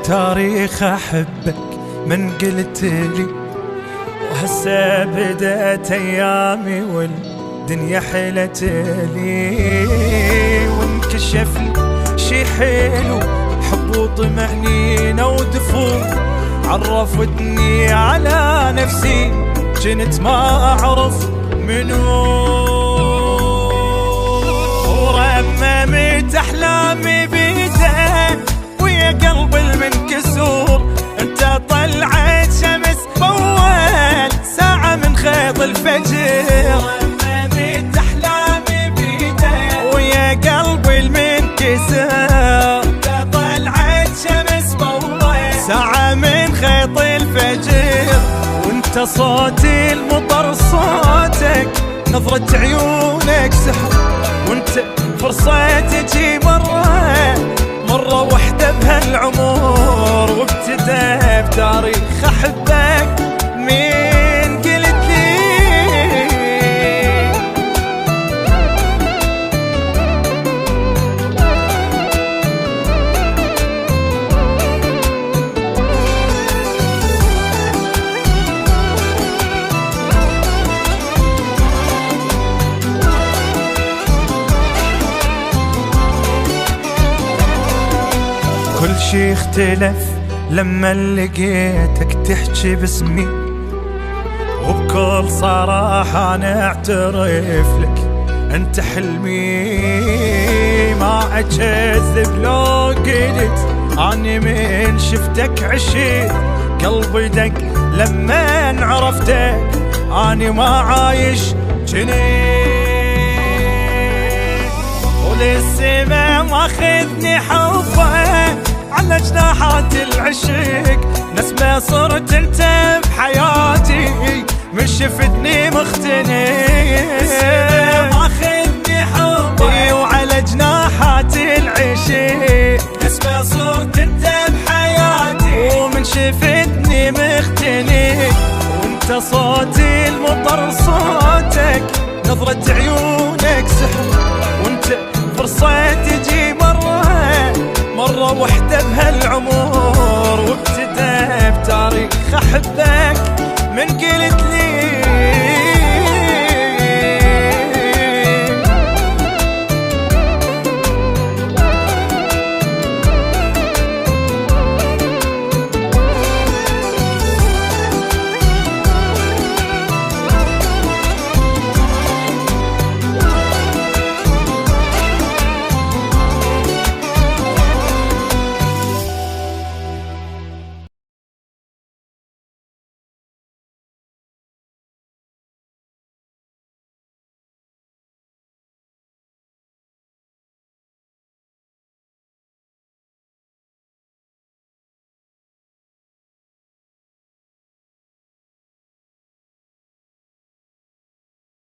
بتاريخ أحبك من قلت لي، وهسه بدأت أيامي والدنيا حلت لي، وانكشف لي شي حلو حب وطمأنينة ودفور، عرفتني على نفسي كنت ما أعرف منو، ورممت أحلامي بيده ويا قلبي المنكسور، انت طلعت شمس بأول ساعة من خيط الفجر، رممت أحلامي بيده ويا قلبي المنكسور، انت طلعت شمس بأول ساعة من خيط الفجر، وانت صوتي المطر صوتك، نظرة عيونك سحر، وانت فرصة تجي مرة واحدة بهالعمر، وابتدى بتاريخ أحبك من قلت لي. كل شي اختلف لما لقيتك تحكي باسمي، وبكل صراحة أنا اعترف لك أنت حلمي، ما أكذب لو قلت أني من شفتك عشيت، قلبي دق لما عرفتك أني ما عايش جنيت، وللسما ماخذني حبك على جناحات العشق، نسمة صرت انت بحياتي من شفتني مختني، ماخذني حبك وعلى جناحات العشق، نسمة صرت انت بحياتي ومن شفتني مختني، وانت صوتي المطر صوتك، نظرة عيونك سحر، وانت فرصة تجي مرة واحدة بهالعمر، وابتدى بتاريخ أحبك